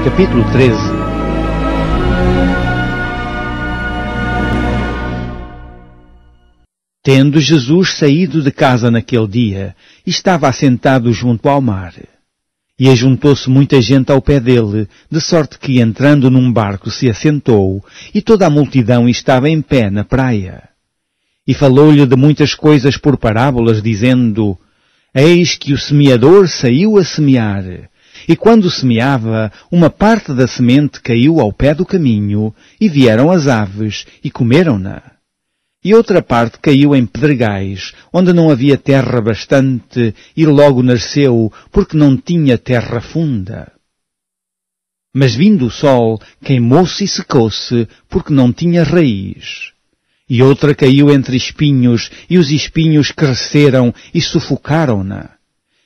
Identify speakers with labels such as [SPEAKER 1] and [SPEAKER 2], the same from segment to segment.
[SPEAKER 1] Capítulo 13. Tendo Jesus saído de casa naquele dia, estava assentado junto ao mar. E ajuntou-se muita gente ao pé dele, de sorte que, entrando num barco, se assentou, e toda a multidão estava em pé na praia. E falou-lhe de muitas coisas por parábolas, dizendo: Eis que o semeador saiu a semear. E quando semeava, uma parte da semente caiu ao pé do caminho, e vieram as aves, e comeram-na. E outra parte caiu em pedregais, onde não havia terra bastante, e logo nasceu, porque não tinha terra funda. Mas vindo o sol, queimou-se e secou-se, porque não tinha raiz. E outra caiu entre espinhos, e os espinhos cresceram e sufocaram-na.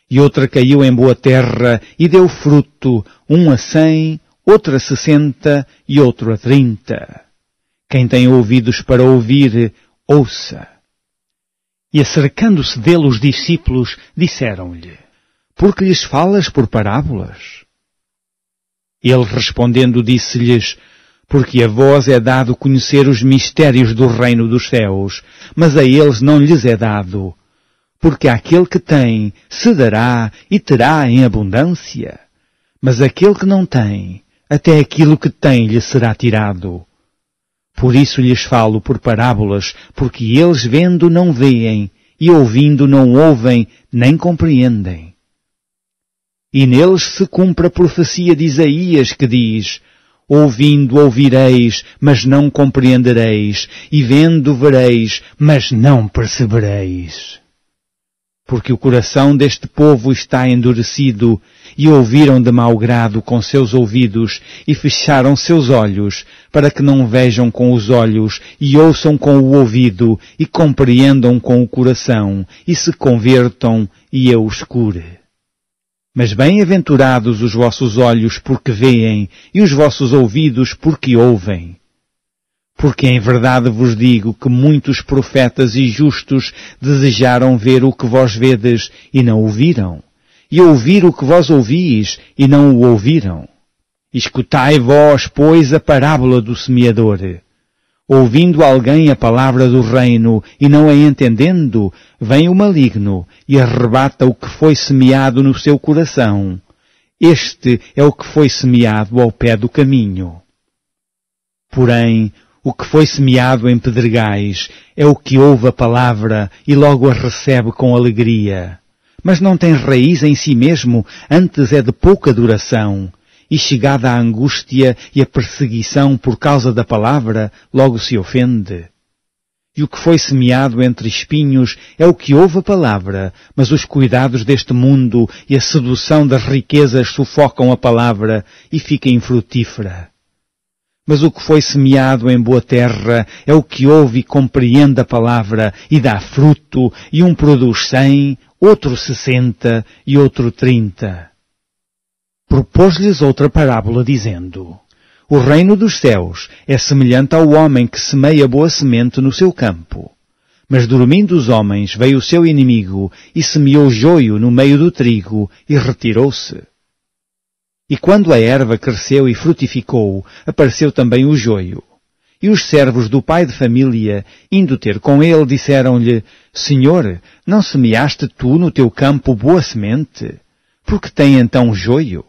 [SPEAKER 1] E outra caiu em boa terra, e deu fruto, um a 100, outro a 60, e outro a 30. Quem tem ouvidos para ouvir, ouça. E acercando-se dele os discípulos, disseram-lhe: Por que lhes falas por parábolas? Ele respondendo disse-lhes: Porque a vós é dado conhecer os mistérios do reino dos céus, mas a eles não lhes é dado. Porque àquele que tem, se dará e terá em abundância. Mas aquele que não tem, até aquilo que tem lhe será tirado. Por isso lhes falo por parábolas, porque eles vendo não veem, e ouvindo não ouvem, nem compreendem. E neles se cumpre a profecia de Isaías, que diz: Ouvindo ouvireis, mas não compreendereis, e vendo vereis, mas não percebereis. Porque o coração deste povo está endurecido, e ouviram de mau grado com seus ouvidos, e fecharam seus olhos, para que não vejam com os olhos, e ouçam com o ouvido, e compreendam com o coração, e se convertam, e eu os cure. Mas bem-aventurados os vossos olhos porque veem, e os vossos ouvidos porque ouvem. Porque em verdade vos digo que muitos profetas e justos desejaram ver o que vós vedes e não o viram, e ouvir o que vós ouvis e não o ouviram. Escutai vós, pois, a parábola do semeador. Ouvindo alguém a palavra do reino e não a entendendo, vem o maligno e arrebata o que foi semeado no seu coração. Este é o que foi semeado ao pé do caminho. Porém, o que foi semeado em pedregais é o que ouve a palavra e logo a recebe com alegria. Mas não tem raiz em si mesmo, antes é de pouca duração. E chegada a angústia e a perseguição por causa da palavra, logo se ofende. E o que foi semeado entre espinhos é o que ouve a palavra, mas os cuidados deste mundo e a sedução das riquezas sufocam a palavra e fica infrutífera. Mas o que foi semeado em boa terra é o que ouve e compreende a palavra e dá fruto, e um produz 100, outro 60 e outro 30. Propôs-lhes outra parábola dizendo: O reino dos céus é semelhante ao homem que semeia boa semente no seu campo. Mas dormindo os homens veio o seu inimigo e semeou joio no meio do trigo e retirou-se. E quando a erva cresceu e frutificou, apareceu também o joio. E os servos do pai de família, indo ter com ele, disseram-lhe: Senhor, não semeaste tu no teu campo boa semente? Por que tem então joio?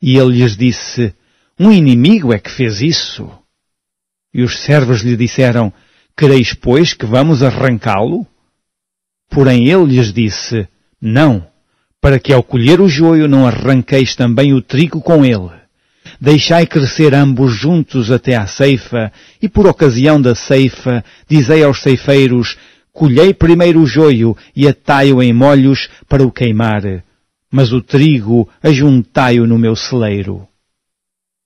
[SPEAKER 1] E ele lhes disse: Um inimigo é que fez isso. E os servos lhe disseram: Quereis, pois, que vamos arrancá-lo? Porém ele lhes disse: Não, para que ao colher o joio não arranqueis também o trigo com ele. Deixai crescer ambos juntos até à ceifa, e por ocasião da ceifa, dizei aos ceifeiros: Colhei primeiro o joio e atai-o em molhos para o queimar, mas o trigo ajuntai-o no meu celeiro.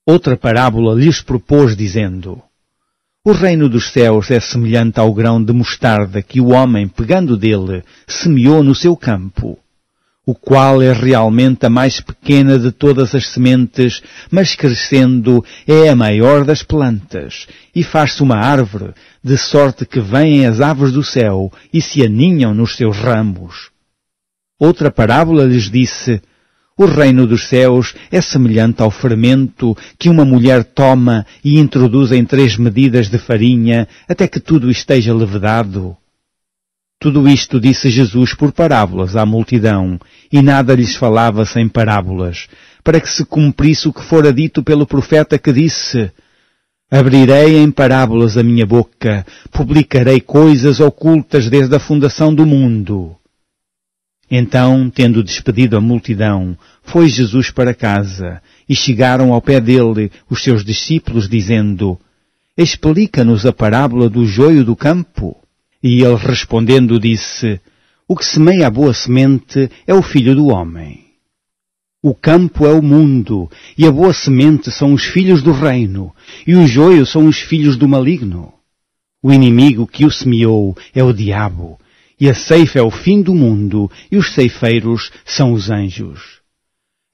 [SPEAKER 1] Outra parábola lhes propôs, dizendo: O reino dos céus é semelhante ao grão de mostarda que o homem, pegando dele, semeou no seu campo, o qual é realmente a mais pequena de todas as sementes, mas crescendo é a maior das plantas, e faz-se uma árvore, de sorte que vêm as aves do céu e se aninham nos seus ramos. Outra parábola lhes disse: O reino dos céus é semelhante ao fermento que uma mulher toma e introduz em 3 medidas de farinha até que tudo esteja levedado. Tudo isto disse Jesus por parábolas à multidão, e nada lhes falava sem parábolas, para que se cumprisse o que fora dito pelo profeta que disse: Abrirei em parábolas a minha boca, publicarei coisas ocultas desde a fundação do mundo. Então, tendo despedido a multidão, foi Jesus para casa, e chegaram ao pé dele os seus discípulos, dizendo: Explica-nos a parábola do joio do campo. E ele respondendo disse: O que semeia a boa semente é o Filho do Homem. O campo é o mundo, e a boa semente são os filhos do reino, e o joio são os filhos do maligno. O inimigo que o semeou é o diabo, e a ceifa é o fim do mundo, e os ceifeiros são os anjos.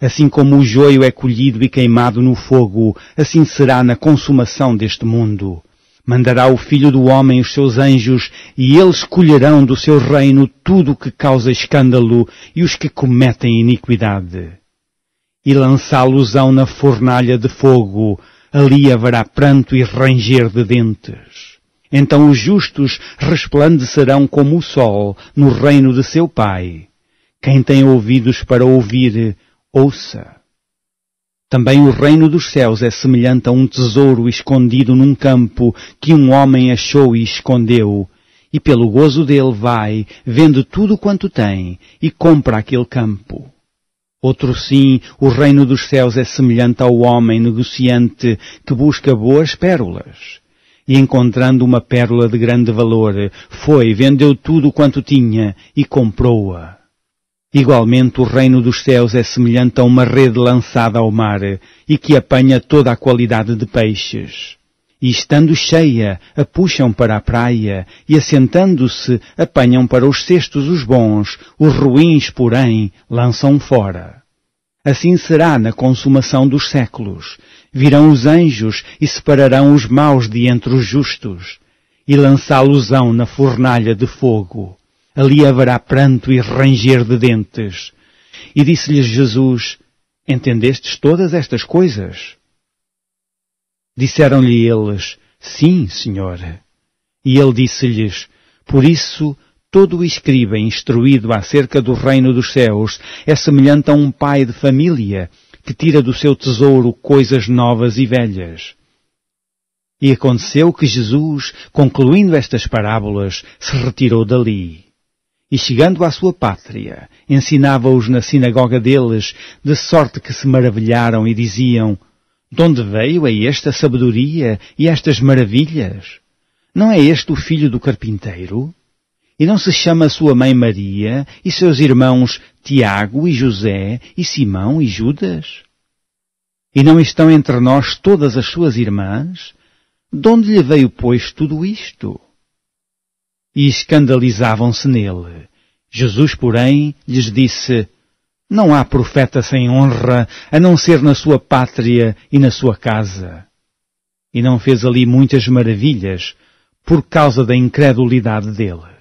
[SPEAKER 1] Assim como o joio é colhido e queimado no fogo, assim será na consumação deste mundo. Mandará o Filho do Homem os seus anjos, e eles colherão do seu reino tudo o que causa escândalo e os que cometem iniquidade. E lançá-los-ão na fornalha de fogo, ali haverá pranto e ranger de dentes. Então os justos resplandecerão como o sol no reino de seu Pai. Quem tem ouvidos para ouvir, ouça. Também o reino dos céus é semelhante a um tesouro escondido num campo que um homem achou e escondeu, e pelo gozo dele vai, vende tudo quanto tem, e compra aquele campo. Outro sim, o reino dos céus é semelhante ao homem negociante que busca boas pérolas. E encontrando uma pérola de grande valor, foi, vendeu tudo quanto tinha e comprou-a. Igualmente o reino dos céus é semelhante a uma rede lançada ao mar e que apanha toda a qualidade de peixes. E estando cheia, a puxam para a praia e assentando-se, apanham para os cestos os bons, os ruins, porém, lançam fora. Assim será na consumação dos séculos. Virão os anjos e separarão os maus de entre os justos e lançá-los-ão na fornalha de fogo. Ali haverá pranto e ranger de dentes. E disse-lhes Jesus: Entendestes todas estas coisas? Disseram-lhe eles: Sim, Senhor. E ele disse-lhes: Por isso, todo o escriba instruído acerca do reino dos céus é semelhante a um pai de família que tira do seu tesouro coisas novas e velhas. E aconteceu que Jesus, concluindo estas parábolas, se retirou dali. E chegando à sua pátria, ensinava-os na sinagoga deles, de sorte que se maravilharam e diziam: De onde veio a esta sabedoria e estas maravilhas? Não é este o filho do carpinteiro? E não se chama sua mãe Maria e seus irmãos Tiago e José e Simão e Judas? E não estão entre nós todas as suas irmãs? De onde lhe veio, pois, tudo isto? E escandalizavam-se nele. Jesus, porém, lhes disse: Não há profeta sem honra, a não ser na sua pátria e na sua casa. E não fez ali muitas maravilhas, por causa da incredulidade deles.